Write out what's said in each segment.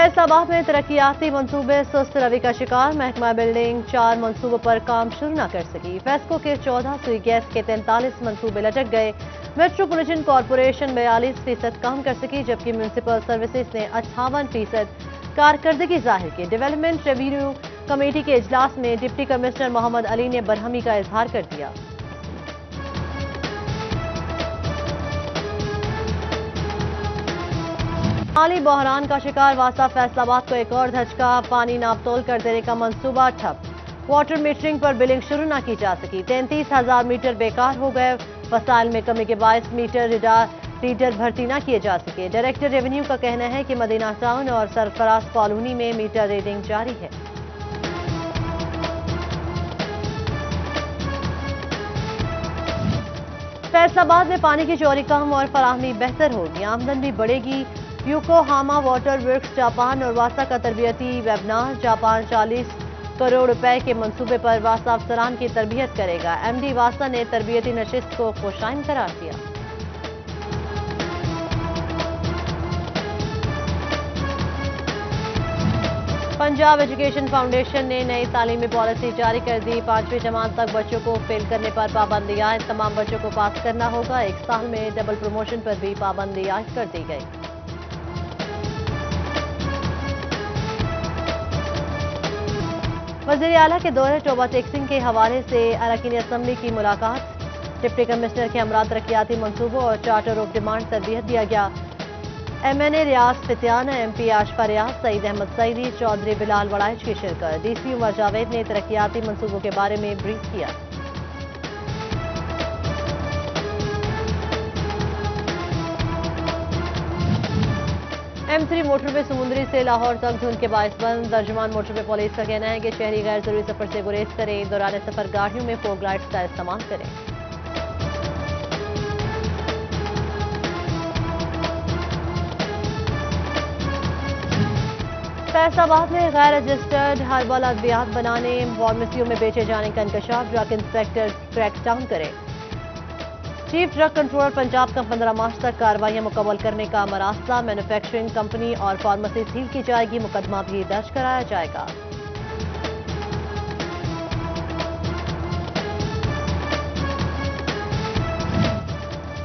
फैसलाबाद में तरक्याती मंसूबे सुस्त रवि का शिकार। महकमा बिल्डिंग 4 मंसूबों पर काम शुरू न कर सकी। फेस्को के 14, सुई गैस के 43 मंसूबे लटक गए। मेट्रोपॉलिटन कॉरपोरेशन 42% काम कर सकी, जबकि म्यूनिसिपल सर्विसेज ने 58% कारकर्दगी जाहिर की। डेवलपमेंट रेवेन्यू कमेटी के इजलास में डिप्टी कमिश्नर मोहम्मद अली ने बरहमी का इजहार कर दिया। माली बहरान का शिकार वासा फैसलाबाद को एक और धचका। पानी नापतोल कर देने का मंसूबा ठप। वाटर मीटरिंग पर बिलिंग शुरू न की जा सकी। 33,000 मीटर बेकार हो गए। वसाइल में कमी के बायस मीटर रीडर भर्ती न किए जा सके। डायरेक्टर रेवेन्यू का कहना है कि मदीना टाउन और सरफराज कॉलोनी में मीटर रीडिंग जारी है। फैसलाबाद में पानी की चोरी कम और फराहमी बेहतर होगी। आमदन भी बढ़ेगी। योकोहामा वाटर वर्क्स जापान और वासा का तरबियती वेबनार। जापान 40 करोड़ रुपए के मंसूबे पर वासा अफसरान की तरबियत करेगा। एमडी वासा ने तरबियती नशिस्त को खुशाइन करार दिया। पंजाब एजुकेशन फाउंडेशन ने नई तालीमी पॉलिसी जारी कर दी। 5वीं जमात तक बच्चों को फेल करने पर पाबंदी आयद। तमाम बच्चों को पास करना होगा। एक साल में डबल प्रमोशन पर भी पाबंदी आयद कर दी गई। वज़ीर आला के दौरे टोबा टेक्सिंग के हवाले से अरकान असम्बली की मुलाकात। डिप्टी कमिश्नर के हमरा तरक्याती मंसूबों और चार्टर ऑफ डिमांड तरबियत दिया गया। MNA रियाज फितियाना, MP आशफा रियाज, सईद अहमद सईदी, चौधरी बिलाल वड़ाइच की शिरकत। DC उमर जावेद ने तरक्याती मंसूबों के बारे में ब्रीफ किया। M3 मोटरवे समुंदरी से लाहौर तक धुंध के बायस बंद। तर्जुमान मोटरवे पुलिस का कहना है कि शहरी गैर जरूरी सफर से गुरेज करें। दौरान सफर गाड़ियों में फॉग लाइट्स का इस्तेमाल करें। फैसलाबाद में गैर रजिस्टर्ड हर्बल अद्वियात बनाने, फार्मेसियों में बेचे जाने का इंकशाफ। ड्रग इंस्पेक्टर क्रैकडाउन करें। चीफ ड्रग कंट्रोलर पंजाब का 15 मार्च तक कार्रवाइयां मुकम्मल करने का मरासला। मैन्युफैक्चरिंग कंपनी और फार्मेसी सील की जाएगी। मुकदमा भी दर्ज कराया जाएगा।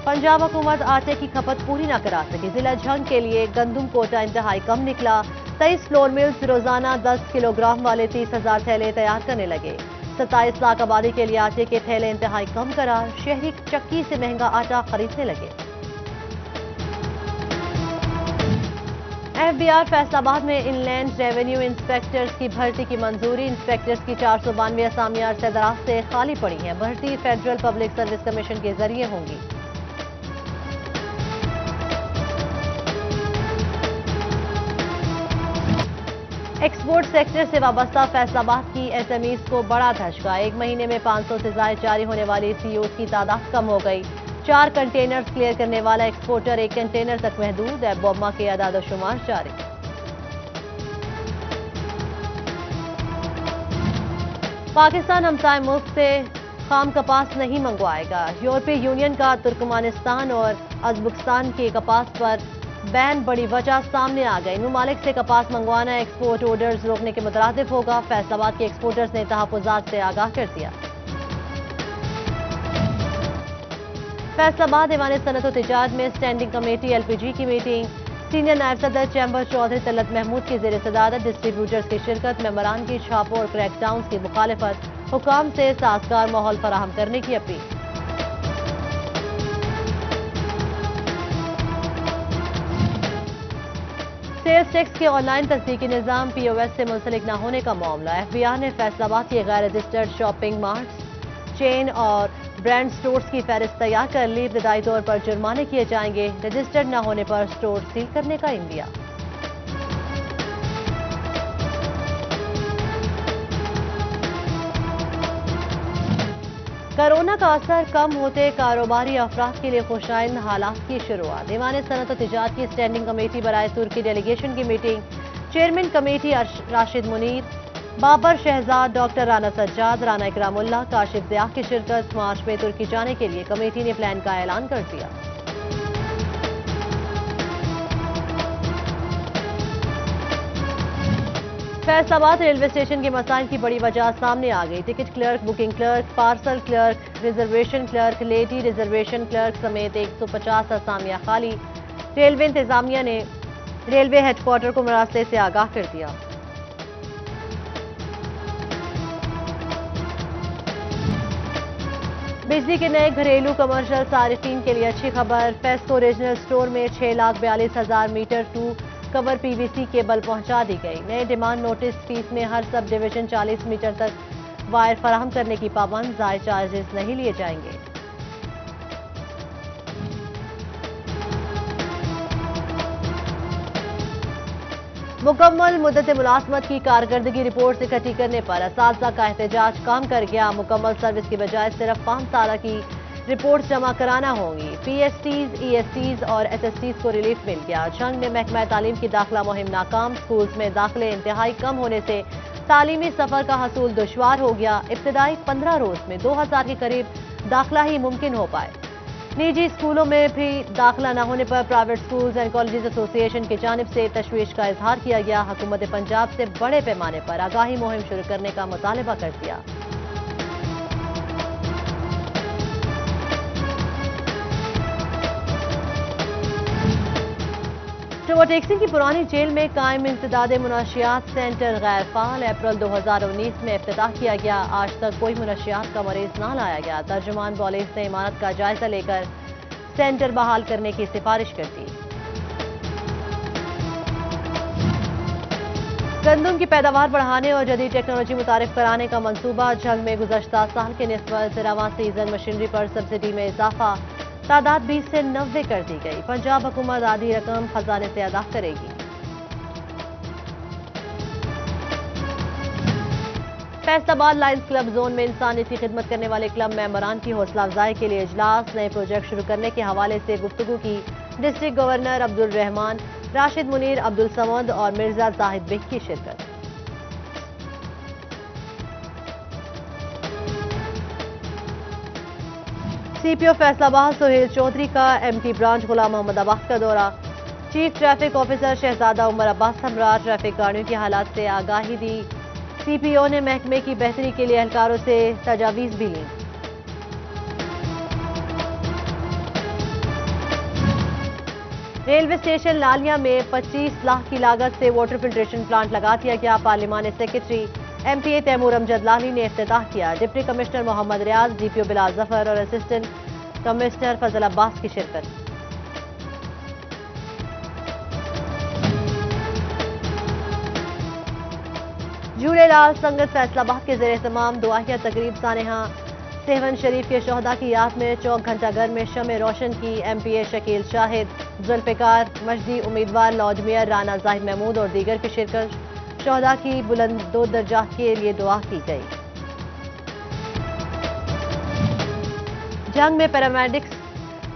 पंजाब हुकूमत आटे की खपत पूरी न करा सकी। जिला झंग के लिए गंदम कोटा इंतहाई कम निकला। 23 फ्लोर मिल्स रोजाना 10 किलोग्राम वाले 30,000 थैले तैयार करने लगे। 27 लाख आबादी के लिए आटे के थैले इंतहाई कम करार। शहरी चक्की से महंगा आटा खरीदने लगे। FBR फैसलाबाद में इनलैंड रेवेन्यू इंस्पेक्टर्स की भर्ती की मंजूरी। इंस्पेक्टर्स की 492 असामियां अरसे दराज से खाली पड़ी हैं। भर्ती फेडरल पब्लिक सर्विस कमीशन के जरिए होंगी। एक्सपोर्ट सेक्टर से वाबस्ता फैसलाबाद की SMEs को बड़ा धचका। एक महीने में 500 से ज्यादा जारी होने वाली COs की तादाद कम हो गई। 4 कंटेनर्स क्लियर करने वाला एक्सपोर्टर 1 कंटेनर तक महदूद है। बोमा के आदाद-ओ-शुमार जारी। पाकिस्तान हमसाय मुल्क से खाम कपास नहीं मंगवाएगा। यूरोपीय यूनियन का तुर्कमानिस्तान और उज़्बेकिस्तान के कपास पर बैन बड़ी वजह सामने आ गई। ममालिक से कपास मंगवाना एक्सपोर्ट ऑर्डर्स रोकने के मुतरादिफ होगा। फैसलाबाद के एक्सपोर्टर्स ने तहफ़्फ़ुज़ात से आगाह कर दिया। फैसलाबाद दीवान सनत और तिजारत में स्टैंडिंग कमेटी LPG की मीटिंग। सीनियर नायब सदर चैम्बर चौधरी तलत महमूद की ज़ेर सदारत डिस्ट्रीब्यूटर्स की शिरकत। मेमोरान की छापों और क्रैकडाउन की मुखालिफत। हुकाम से साजगार माहौल फराहम करने की अपील। सेल्स टैक्स के ऑनलाइन तस्दीकी निज़ाम POS से मुंसलिक न होने का मामला। FBR ने फैसलाबाद के गैर रजिस्टर्ड शॉपिंग मार्ट्स, चेन और ब्रांड स्टोर्स की फहरिस्त तैयार कर ली। इब्तदाई तौर पर जुर्माने किए जाएंगे। रजिस्टर्ड न होने पर स्टोर सील करने का इंदिया। कोरोना का असर कम होते कारोबारी अफराद के लिए खुशाइंद हालात की शुरुआत। दीवान सनत और तिजारत की स्टैंडिंग कमेटी बराए तुर्की डेलीगेशन की meeting. Chairman committee Rashid Munir, Babar Shahzad, doctor Rana Sajjad, Rana Ikramullah, Kashif Zia की शिरकत। मार्च में तुर्की जाने के लिए कमेटी ने प्लान का ऐलान कर दिया। फैसल आबाद रेलवे स्टेशन के मसाइल की बड़ी वजह सामने आ गई। Ticket clerk, booking clerk, parcel clerk, reservation clerk, lady reservation clerk समेत 150 असामियां खाली। रेलवे इंतजामिया ने रेलवे हेडक्वार्टर को मरासले से आगाह कर दिया। बिजली के नए घरेलू कमर्शियल सारिफीन के लिए अच्छी खबर। फेस्को रीजनल स्टोर में 6,42,000 मीटर 2 कवर पीवीसी केबल पहुंचा दी गई। नए डिमांड नोटिस फीस में हर सब डिवीजन 40 मीटर तक वायर फराहम करने की पाबंद, जायद चार्जेस नहीं लिए जाएंगे। मुकम्मल मुद्दत मुलाजमत की कारकर्दगी रिपोर्ट इकट्ठी करने पर असातिज़ा का एहतजाज काम कर गया। मुकम्मल सर्विस की बजाय सिर्फ 5 साल की रिपोर्ट जमा कराना होंगी। पीएसटीज, ईएसटीज और एसएसटीज को रिलीफ मिल गया। जंग में महकमा तालीम की दाखिला मुहिम नाकाम। स्कूल्स में दाखिले इंतहाई कम होने से तालीमी सफर का हसूल दुश्वार हो गया। इब्तदाई 15 रोज में 2000 के करीब दाखिला ही मुमकिन हो पाए। निजी स्कूलों में भी दाखिला न होने पर private schools and colleges association की जानिब से तशवीश का इजहार किया गया। हुकूमत पंजाब से बड़े पैमाने पर आगाही मुहिम शुरू करने का मुतालबा कर दिया। टोबाटेक्सिन की पुरानी जेल में कायम इंसदाद मुनशियात सेंटर गैर फाल। अप्रैल 2019 में इफ्तिताह किया गया। आज तक कोई मुनशियात का मरीज न लाया गया। तर्जुमान पॉलिस ने इमारत का जायजा लेकर सेंटर बहाल करने की सिफारिश कर दी। गंदम की पैदावार बढ़ाने और जदीद टेक्नोलॉजी मुतारिफ कराने का मंसूबा। जंग में गुज़श्ता साल के निस्बत रवां सीजन मशीनरी पर सब्सिडी में इजाफा। तादाद 20 से 90 कर दी गई। पंजाब हुकूमत आधी रकम खजाने से अदा करेगी। फैसलाबाद लायंस क्लब जोन में इंसानियत की खिदमत करने वाले क्लब मेंबरान की हौसला अफजाई के लिए इजलास। नए प्रोजेक्ट शुरू करने के हवाले से गुफ्तगू की। डिस्ट्रिक्ट गवर्नर अब्दुल रहमान, राशिद मुनीर, अब्दुल समद और मिर्जा जाहिद बेग की शिरकत। सीपीओ फैसलाबाद सुहेल चौधरी का एमटी ब्रांच गुलाम मोहम्मद अब्बास का दौरा। चीफ ट्रैफिक ऑफिसर शहजादा उमर अब्बास हमरा ट्रैफिक गाड़ियों की हालात से आगाही दी। सीपीओ ने महकमे की बेहतरी के लिए एहलकारों से तजावीज भी ली। रेलवे स्टेशन लालिया में 25 लाख की लागत से वाटर फिल्ट्रेशन प्लांट लगा दिया गया। पार्लिमानी सेक्रेटरी एमपीए तैमूर अमजद लाली ने इफ्तिताह किया। डिप्टी कमिश्नर मोहम्मद रियाज, डीपीओ बिलाल जफर और असिस्टेंट कमिश्नर फजल अब्बास की शिरकत। झूलेलाल संगत फैसलाबाद के ज़ेर एहतमाम दुआहिया तकरीब सानेहा सेहवन शरीफ के शोहदा की याद में चौक घंटाघर में शमे रोशन की। एमपीए शकील शाहिद, जुल्फिकार मजदी उम्मीदवार, लॉज मेयर राना जाहिद महमूद और दीगर की शिरकत। शोहदा की बुलंद 2 दर्जा के लिए दुआ की गई। जंग में पैरामेडिक्स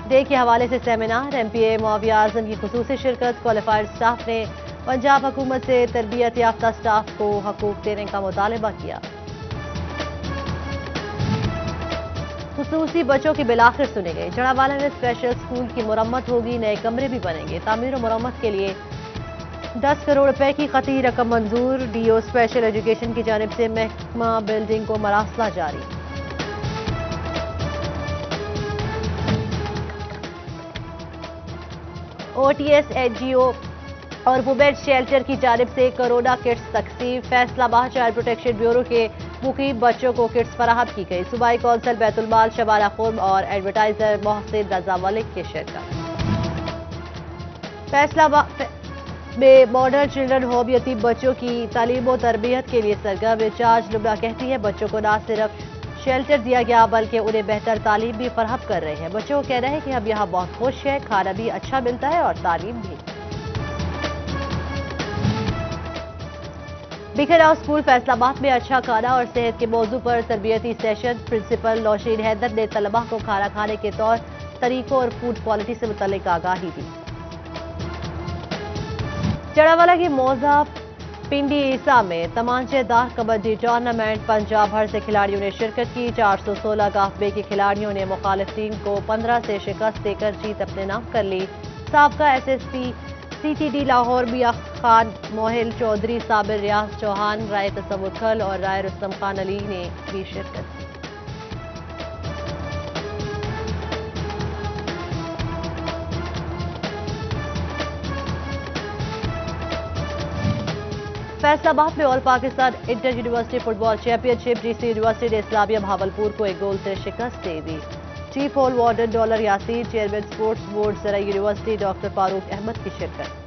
डे के हवाले से सेमिनार। एमपीए मुआविया आजम की खुसूसी शिरकत। क्वालिफाइड स्टाफ ने पंजाब हुकूमत से तरबियत याफ्ता स्टाफ को हकूक देने का मुतालबा किया। खुसूसी बच्चों की बिल आखिर सुनी गई। जड़ावाला में स्पेशल स्कूल की मुरम्मत होगी। नए कमरे भी बनेंगे। तामीर और मुरम्मत के लिए 10 करोड़ रुपए की खती रकम मंजूर। डीओ स्पेशल एजुकेशन की जानिब से महकमा बिल्डिंग को मरासला जारी। ओटीएस, एचजीओ और वुमेन शेल्टर की जानिब से कोरोना किट्स तकसीम। फैसलाबाद चाइल्ड प्रोटेक्शन ब्यूरो के मुकीम बच्चों को किट्स फराहम की गई। सूबाई कौंसल बैतुलमाल शबाना खुर्म और एडवर्टाइजर मोहसिन रजा मलिक की शिरकत। फैसलाबाद में मॉडर्न चिल्ड्रन होम यतीम बच्चों की तालीम और तरबियत के लिए सरगर्म। इंचार्ज लुबना कहती है बच्चों को न सिर्फ शेल्टर दिया गया बल्कि उन्हें बेहतर तालीम भी फराहम कर रहे हैं। बच्चों को कह रहे हैं कि हम यहाँ बहुत खुश हैं, खाना भी अच्छा मिलता है और तालीम भी। बिखर हाउस स्कूल फैसलाबाद में अच्छा खाना और सेहत के मौजू पर तरबियती सेशन। प्रिंसिपल नौशीन हैदर ने तलबा को खाना खाने के तौर तरीकों और फूड क्वालिटी से मुतल्लिक आगाही दी। जड़ावाला की मौजा पिंडी ईसा में तमांचेदार कबड्डी टूर्नामेंट। पंजाब भर से खिलाड़ियों ने शिरकत की। 416 गाफबे के खिलाड़ियों ने मुखालिफ टीम को 15 से शिकस्त देकर जीत अपने नाम कर ली। साबका एसएसपी CTD لاہور میاں خان موہل چودھری صابر ریاض چوہان رائے تصور کھل اور رائے رستم خان علی نے بھی شرکت کی۔ فیصل آباد میں all Pakistan inter university football championship GC university نے اسلامیہ بھاولپور کو 1 گول سے شکست دے دی۔ چیف ہول وارڈن ڈالر یاسین، چیئرمین سپورٹس بورڈ زرعی یونیورسٹی ڈاکٹر فاروق احمد کی شرکت۔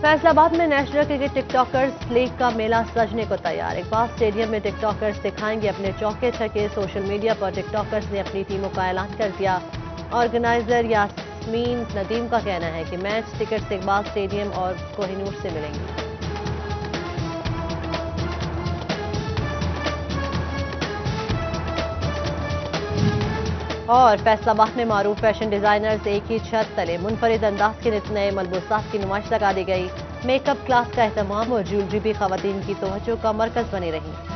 فیصل آباد میں national cricket TikTokers league کا میلہ سجنے کو تیار۔ اقبال اسٹیڈیم میں ٹک ٹاکرز دکھائیں گے اپنے چوکے چھکے۔ سوشل میڈیا پر ٹک ٹاکرز نے اپنی ٹیموں کا اعلان کر دیا۔ آرگنائزر یاسمین ندیم کا کہنا ہے کہ میچ ٹکٹس اقبال اسٹیڈیم اور کوہ نور سے ملیں گی۔ اور فیصل آباد میں معروف فیشن ڈیزائنرز ایک ہی چھت تلے منفرد انداز کے نئے ملبوسات کی نمائش لگا دی گئی۔ میک اپ کلاس کا اہتمام اور جیولری بھی خواتین کی توجہ کا مرکز بنی رہی۔